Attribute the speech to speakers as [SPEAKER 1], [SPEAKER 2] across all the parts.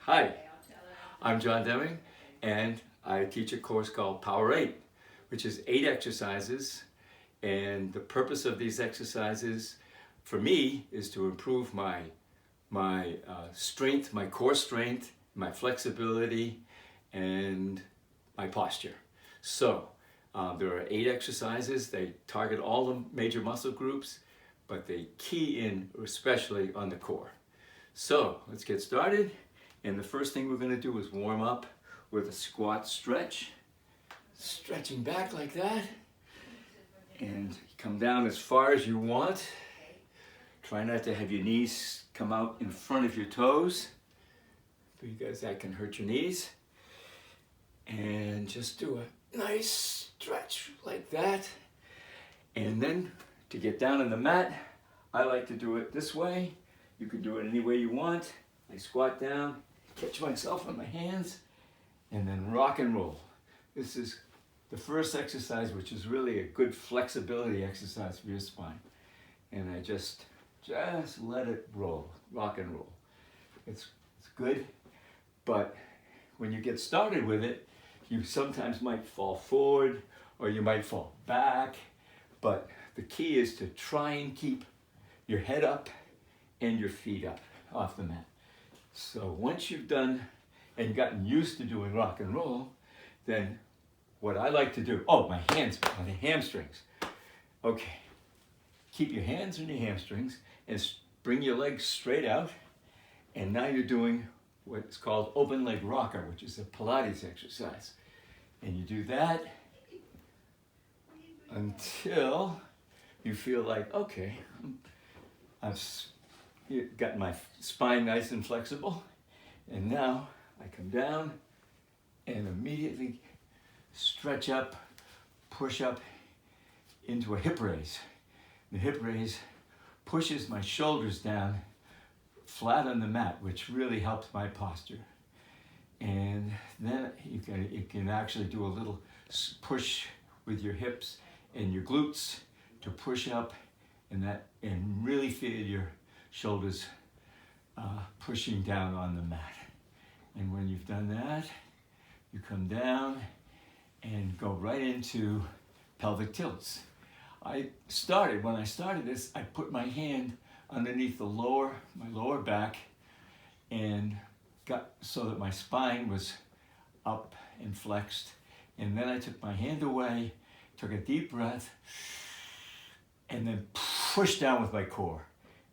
[SPEAKER 1] Hi, I'm John Deming, and I teach a course called Power8, which is 8 exercises. And the purpose of these exercises, for me, is to improve my strength, my core strength, my flexibility, and my posture. So there are 8 exercises. They target all the major muscle groups, but they key in especially on the core. So let's get started. And the first thing we're going to do is warm up with a squat stretch. Stretching back like that. And come down as far as you want. Try not to have your knees come out in front of your toes, because that can hurt your knees. And just do a nice stretch like that. And then to get down on the mat, I like to do it this way. You can do it any way you want. I squat down, catch myself on my hands, and then rock and roll. This is the first exercise, which is really a good flexibility exercise for your spine. And I just let it roll, rock and roll. It's good, but when you get started with it, you sometimes might fall forward or you might fall back, but the key is to try and keep your head up and your feet up off the mat. So once you've done and gotten used to doing rock and roll, then what I like to do, my hands, my hamstrings. Okay, keep your hands on your hamstrings and bring your legs straight out. And now you're doing what's called open leg rocker, which is a Pilates exercise. And you do that until you feel like, okay, I've got my spine nice and flexible. And now I come down and immediately stretch up, push up into a hip raise. The hip raise pushes my shoulders down flat on the mat, which really helps my posture. And then you can actually do a little push with your hips and your glutes to push up, and really feel your shoulders pushing down on the mat. And when you've done that, you come down and go right into pelvic tilts. When I started this, I put my hand underneath my lower back and got so that my spine was up and flexed. And then I took my hand away, took a deep breath, and then pushed down with my core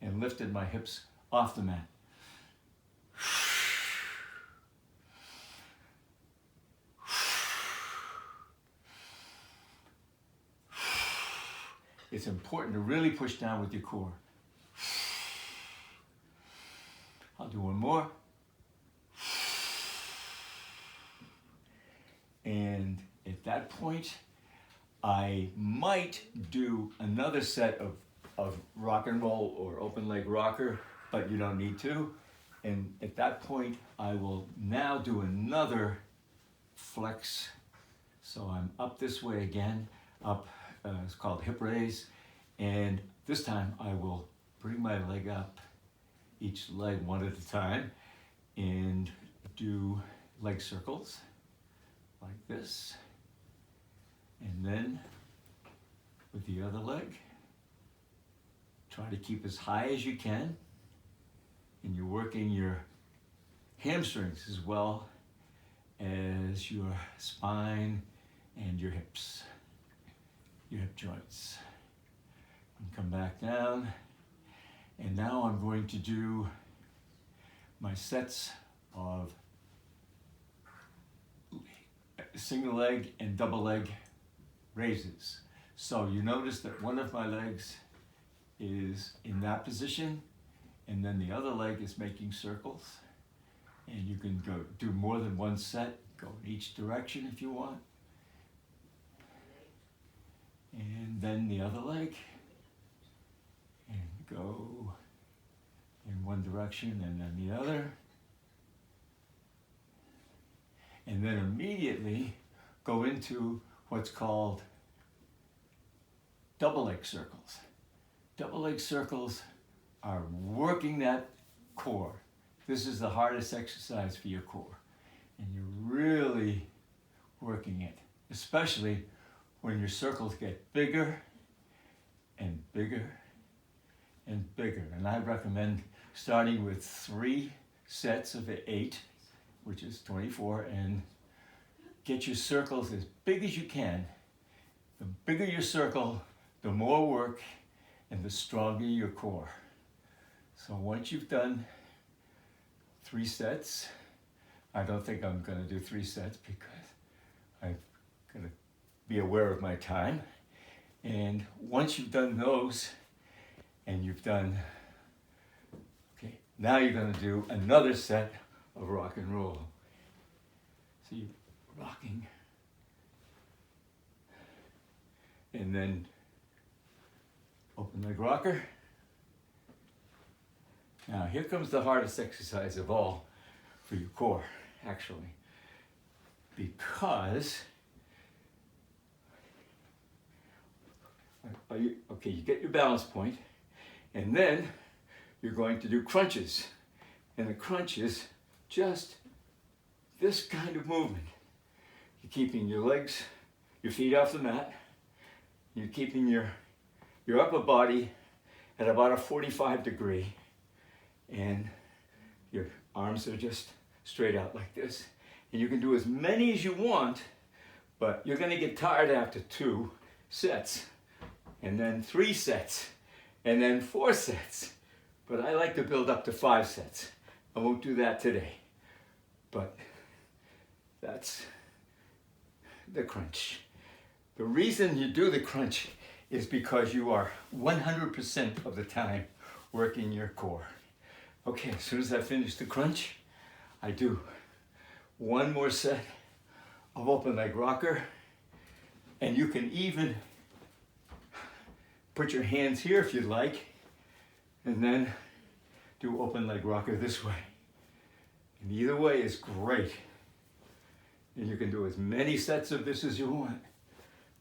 [SPEAKER 1] and lifted my hips off the mat. It's important to really push down with your core. I'll do one more. And at that point, I might do another set of rock and roll or open leg rocker, but you don't need to. And at that point, I will now do another flex. So I'm up this way again, up. It's called hip raise, and this time I will bring my leg up, each leg one at a time, and do leg circles like this. And then with the other leg, try to keep as high as you can, and you're working your hamstrings as well as your spine and your hips. Your hip joints. And come back down. And now I'm going to do my sets of single leg and double leg raises. So you notice that one of my legs is in that position, and then the other leg is making circles. And you can go do more than one set, go in each direction if you want. And then the other leg, and go in one direction and then the other. And then immediately go into what's called double leg circles. Double leg circles are working that core, This is the hardest exercise for your core. And you're really working it, especially when your circles get bigger and bigger and bigger. And I recommend starting with 3 sets of 8, which is 24, and get your circles as big as you can. The bigger your circle, the more work and the stronger your core. So once you've done 3 sets, I don't think I'm going to do 3 sets because I'm going to be aware of my time. And once you've done those, and you've done, okay, now you're going to do another set of rock and roll. So you're rocking, and then open leg rocker. Now here comes the hardest exercise of all for your core, actually, because you get your balance point, and then you're going to do crunches. And the crunch is just this kind of movement. You're keeping your legs, your feet off the mat. You're keeping your upper body at about a 45 degree, and your arms are just straight out like this. And you can do as many as you want, but you're going to get tired after 2 sets, and then 3 sets, and then 4 sets. But I like to build up to 5 sets. I won't do that today, but that's the crunch. The reason you do the crunch is because you are 100% of the time working your core. Okay, as soon as I finish the crunch, I do 1 more set of open leg rocker, and you can even put your hands here if you'd like, and then do open leg rocker this way. And either way is great. And you can do as many sets of this as you want.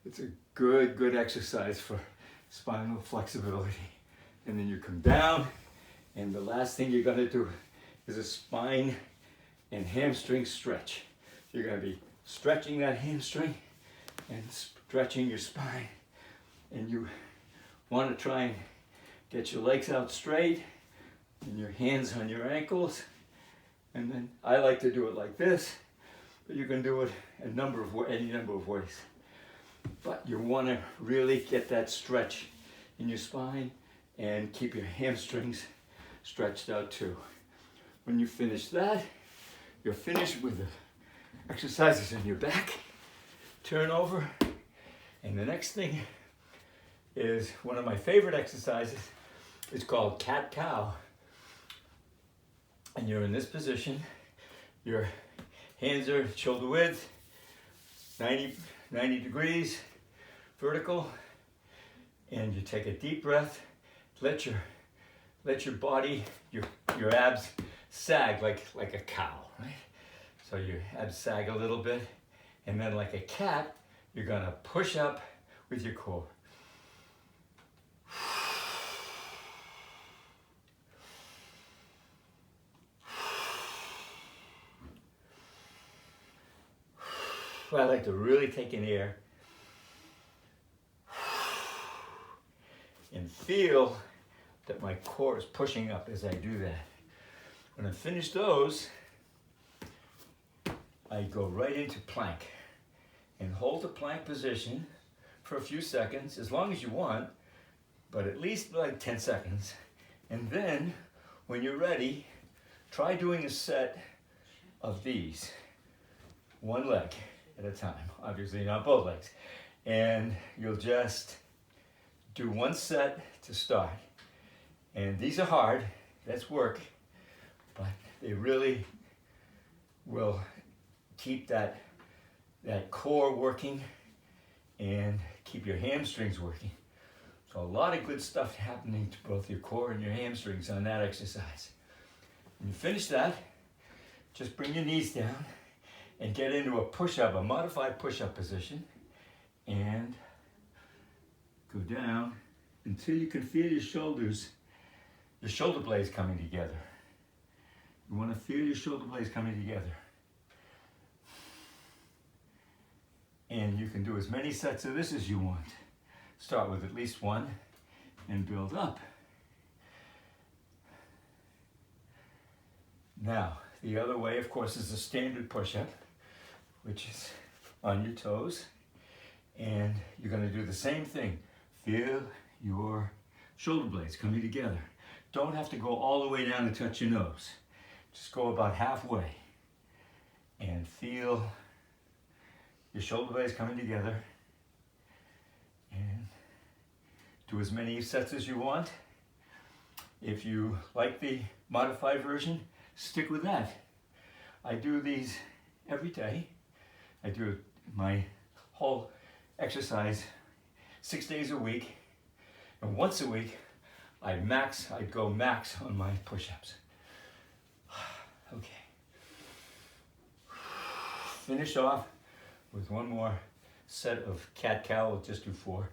[SPEAKER 1] It's a good exercise for spinal flexibility. And then you come down, and the last thing you're gonna do is a spine and hamstring stretch. You're gonna be stretching that hamstring and stretching your spine. And you wanna try and get your legs out straight and your hands on your ankles. And then I like to do it like this, but you can do it any number of ways. But you want to really get that stretch in your spine and keep your hamstrings stretched out too. When you finish that, you're finished with the exercises in your back. Turn over, and the next thing is one of my favorite exercises. It's called cat-cow. And you're in this position. Your hands are shoulder width, 90 degrees, vertical, and you take a deep breath. Let your body, your abs sag like a cow, right? So your abs sag a little bit, and then like a cat, you're gonna push up with your core. I like to really take in air and feel that my core is pushing up as I do that. When I finish those, I go right into plank and hold the plank position for a few seconds, as long as you want, but at least like 10 seconds. And then when you're ready, try doing a set of these, 1 leg at a time, obviously not both legs. And you'll just do 1 set to start. And these are hard, that's work, but they really will keep that core working and keep your hamstrings working. So a lot of good stuff happening to both your core and your hamstrings on that exercise. When you finish that, just bring your knees down and get into a push-up, a modified push-up position, and go down until you can feel your shoulder blades coming together. You want to feel your shoulder blades coming together. And you can do as many sets of this as you want. Start with at least one and build up. Now, the other way, of course, is a standard push-up, which is on your toes. And you're going to do the same thing. Feel your shoulder blades coming together. Don't have to go all the way down to touch your nose. Just go about halfway and feel your shoulder blades coming together. And do as many sets as you want. If you like the modified version, stick with that. I do these every day. I do my whole exercise 6 days a week. And once a week, I go max on my push-ups. Okay. Finish off with one more set of cat-cow. We'll just do 4.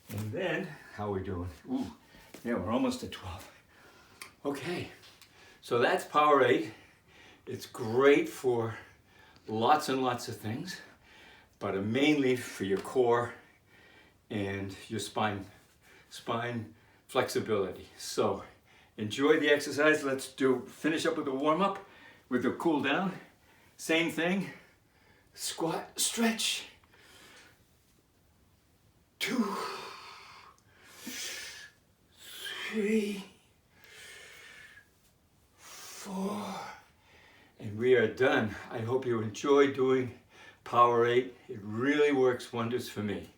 [SPEAKER 1] And then, how are we doing? Ooh, yeah, we're almost at 12. Okay, so that's Power8. It's great for lots and lots of things, but mainly for your core and your spine flexibility. So enjoy the exercise. Let's finish up with a warm-up, with a cool down. Same thing, squat, stretch. 2, 3, 4, and we are done. I hope you enjoy doing Power8. It really works wonders for me.